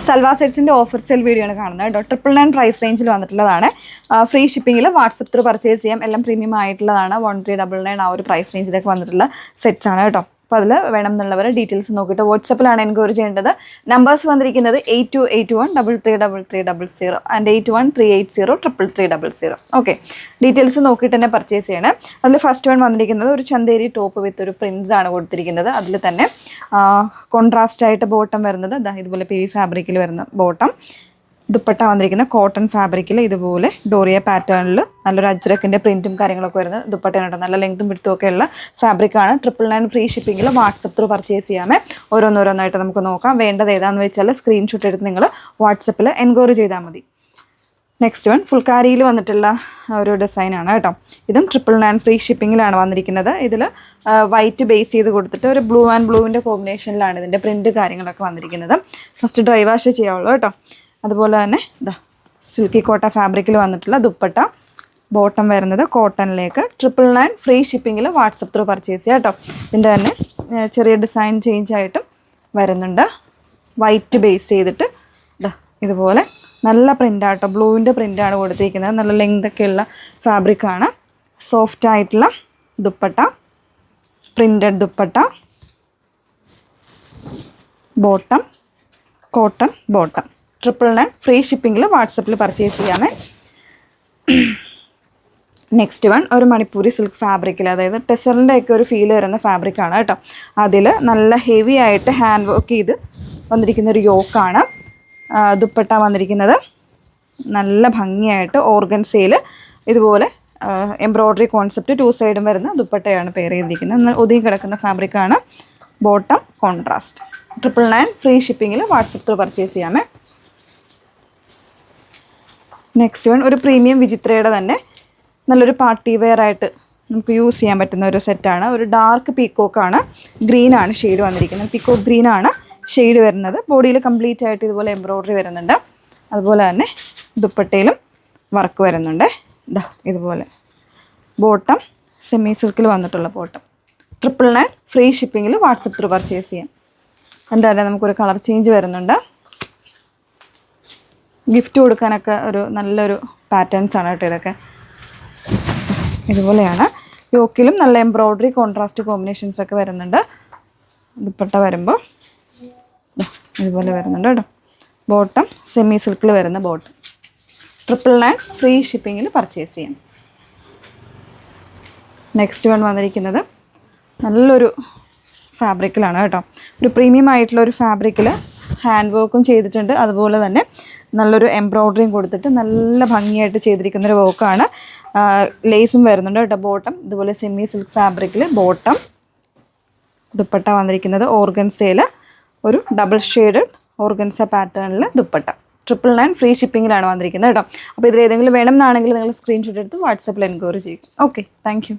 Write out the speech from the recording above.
Salwar സെറ്റ്സിൻ്റെ offer cell video ആണ് കാണുന്നത് കേട്ടോ. 999 പ്രൈസ് റേഞ്ചിൽ വന്നിട്ടുള്ളതാണ്. ഫ്രീ ഷിപ്പിങ്ങിൽ വാട്സപ്പ് ത്രൂ പർച്ചേസ് ചെയ്യാം. എല്ലാം പ്രീമിയം ആയിട്ടുള്ളതാണ്. 1399 ആ ഒരു പ്രൈസ് റേഞ്ചിലേക്ക് വന്നിട്ടുള്ള സെറ്റ്സ് ആണ് കേട്ടോ. അപ്പോൾ അതിൽ വേണം എന്നുള്ളവർ ഡീറ്റെയിൽസ് നോക്കിയിട്ട് വാട്സപ്പിലാണ് എൻക്വയറി ചെയ്യേണ്ടത്. നമ്പേഴ്സ് വന്നിരിക്കുന്നത് 8281333300 ആൻഡ് 8138033300. ഓക്കെ, ഡീറ്റെയിൽസ് നോക്കിയിട്ട് തന്നെ പർച്ചേസ് ചെയ്യണം. അതിൽ ഫസ്റ്റ് വൺ വന്നിരിക്കുന്നത് ഒരു ചന്തേരി ടോപ്പ് വിത്ത് ഒരു പ്രിൻസ് ആണ് കൊടുത്തിരിക്കുന്നത്. അതിൽ തന്നെ കോൺട്രാസ്റ്റ് ആയിട്ട് ബോട്ടം വരുന്നത് ഇതുപോലെ PV ഫാബ്രിക്കിൽ വരുന്ന ബോട്ടം. ദുപ്പട്ട വന്നിരിക്കുന്ന കോട്ടൺ ഫാബ്രിക്കിൽ ഇതുപോലെ ഡോറിയ പാറ്റേണിൽ നല്ലൊരു അജ്രക്കിൻ്റെ പ്രിൻറ്റും കാര്യങ്ങളൊക്കെ വരുന്ന ദുപ്പട്ടയാണ്. നല്ല ലെങ്ത്തും വിടുത്തും ഒക്കെ ഉള്ള ഫാബ്രിക്കാണ്. 999 ഫ്രീ ഷിപ്പിങ്ങിൽ വാട്സപ്പ് ത്രൂ പർച്ചേസ് ചെയ്യാമേ. ഓരോന്നോരോന്നായിട്ട് നമുക്ക് നോക്കാം. വേണ്ടത് ഏതാണെന്ന് വെച്ചാൽ സ്ക്രീൻഷോട്ട് എടുത്ത് നിങ്ങൾ വാട്സപ്പിൽ എൻക്വയറി ചെയ്താൽ മതി. നെക്സ്റ്റ് വൺ ഫുൾക്കാരിയിൽ വന്നിട്ടുള്ള ഒരു ഡിസൈനാണ് കേട്ടോ. ഇതും 999 ഫ്രീ ഷിപ്പിങ്ങിലാണ് വന്നിരിക്കുന്നത്. ഇതിൽ വൈറ്റ് ബേസ് ചെയ്ത് കൊടുത്തിട്ട് ഒരു ബ്ലൂ ആൻഡ് ബ്ലൂവിൻ്റെ കോമ്പിനേഷനിലാണ് ഇതിൻ്റെ പ്രിൻറ്റ് കാര്യങ്ങളൊക്കെ വന്നിരിക്കുന്നത്. ഫസ്റ്റ് ഡ്രൈ വാഷ് ചെയ്യാവുള്ളൂ കേട്ടോ. അതുപോലെ തന്നെ സിൽക്കി കോട്ട ഫാബ്രിക്കിൽ വന്നിട്ടുള്ള ദുപ്പട്ട, ബോട്ടം വരുന്നത് കോട്ടണിലേക്ക്. 999 ഫ്രീ ഷിപ്പിങ്ങിൽ വാട്സപ്പ് ത്രൂ പർച്ചേസ് ചെയ്യാം കേട്ടോ. ഇതിൻ്റെ തന്നെ ചെറിയ ഡിസൈൻ ചേഞ്ച് ആയിട്ടും വരുന്നുണ്ട്. വൈറ്റ് ബേസ് ചെയ്തിട്ട് ഇതുപോലെ നല്ല പ്രിൻ്റാട്ടോ, ബ്ലൂവിൻ്റെ പ്രിൻ്റാണ് കൊടുത്തിരിക്കുന്നത്. നല്ല ലെങ്തൊക്കെയുള്ള ഫാബ്രിക്കാണ്. സോഫ്റ്റ് ആയിട്ടുള്ള dupatta, printed dupatta, bottom cotton bottom. 999 free ഷിപ്പിങ്ങിൽ വാട്സപ്പിൽ പർച്ചേസ് ചെയ്യാമേ. നെക്സ്റ്റ് വൺ ഒരു മണിപ്പൂരി സിൽക്ക് ഫാബ്രിക്കിൽ, അതായത് ടെസറിൻ്റെ ഒക്കെ ഒരു ഫീൽ വരുന്ന ഫാബ്രിക്കാണ് കേട്ടോ. അതിൽ നല്ല ഹെവി ആയിട്ട് ഹാൻഡ് വർക്ക് ചെയ്ത് വന്നിരിക്കുന്ന ഒരു യോക്കാണ്. ദുപ്പട്ട വന്നിരിക്കുന്നത് നല്ല ഭംഗിയായിട്ട് ഓർഗൻസയിൽ ഇതുപോലെ എംബ്രോയ്ഡറി കോൺസെപ്റ്റ് 2 സൈഡും വരുന്ന ദുപ്പട്ടയാണ് പെയർ ചെയ്തിരിക്കുന്നത്. ഒതുങ്ങി കിടക്കുന്ന ഫാബ്രിക്കാണ്. Bottom contrast. 999 ഫ്രീ ഷിപ്പിങ്ങിൽ വാട്സപ്പ് ത്രൂ പർച്ചേസ് ചെയ്യാമേ. നെക്സ്റ്റ് വൺ ഒരു പ്രീമിയം വിചിത്രയുടെ തന്നെ നല്ലൊരു പാർട്ടി വെയർ ആയിട്ട് നമുക്ക് യൂസ് ചെയ്യാൻ പറ്റുന്ന ഒരു സെറ്റാണ്. ഒരു ഡാർക്ക് പീക്കോക്കാണ്, ഗ്രീനാണ് ഷെയ്ഡ് വന്നിരിക്കുന്നത്. പീക്കോക്ക് ഗ്രീനാണ് ഷെയ്ഡ് വരുന്നത്. ബോഡിയിൽ കംപ്ലീറ്റ് ആയിട്ട് ഇതുപോലെ എംബ്രോയ്ഡറി വരുന്നുണ്ട്. അതുപോലെ തന്നെ ദുപ്പട്ടയിലും വർക്ക് വരുന്നുണ്ട്. ഇതുപോലെ ബോട്ടം സെമി സിൽക്കിൽ വന്നിട്ടുള്ള ബോട്ടം. 999 ഫ്രീ ഷിപ്പിങ്ങിൽ വാട്സപ്പ് ത്രൂ പർച്ചേസ് ചെയ്യാം. എന്തായാലും നമുക്കൊരു കളർ ചേഞ്ച് വരുന്നുണ്ട്. ഗിഫ്റ്റ് കൊടുക്കാനൊക്കെ ഒരു നല്ലൊരു പാറ്റേൺസ് ആണ് കേട്ടോ ഇതൊക്കെ. ഇതുപോലെയാണ്. യോക്കിലും നല്ല എംബ്രോയ്ഡറി കോൺട്രാസ്റ്റ് കോമ്പിനേഷൻസ് ഒക്കെ വരുന്നുണ്ട്. ദുപ്പട്ട വരുമ്പോൾ ഇതുപോലെ വരുന്നുണ്ട് കേട്ടോ. ബോട്ടം സെമി സിൽക്കിൽ വരുന്ന ബോട്ടം. 999 ഫ്രീ ഷിപ്പിങ്ങിൽ പർച്ചേസ് ചെയ്യാം. നെക്സ്റ്റ് വൺ വന്നിരിക്കുന്നത് നല്ലൊരു ഫാബ്രിക്കിലാണ് കേട്ടോ. ഒരു പ്രീമിയം ആയിട്ടുള്ള ഒരു ഫാബ്രിക്കിൽ ഹാൻഡ് വർക്കും ചെയ്തിട്ടുണ്ട്. അതുപോലെ തന്നെ നല്ലൊരു എംബ്രോയ്ഡറിയും കൊടുത്തിട്ട് നല്ല ഭംഗിയായിട്ട് ചെയ്തിരിക്കുന്നൊരു വർക്കാണ്. ലേസും വരുന്നുണ്ട് കേട്ടോ. ബോട്ടം ഇതുപോലെ സെമി സിൽക്ക് ഫാബ്രിക്കിൽ ബോട്ടം. ദുപ്പട്ട വന്നിരിക്കുന്നത് ഓർഗൻസയിൽ ഒരു ഡബിൾ ഷെയ്ഡഡ് ഓർഗൻസ പാറ്റേണിൽ ദുപ്പട്ട. 999 ഫ്രീ ഷിപ്പിങ്ങിലാണ് വന്നിരിക്കുന്നത് കേട്ടോ. അപ്പോൾ ഇതിലേതെങ്കിലും വേണം എന്നാണെങ്കിൽ നിങ്ങൾ സ്ക്രീൻഷോട്ട് എടുത്ത് വാട്സപ്പിൽ എൻക്വയറി ചെയ്യുക. Okay, thank you.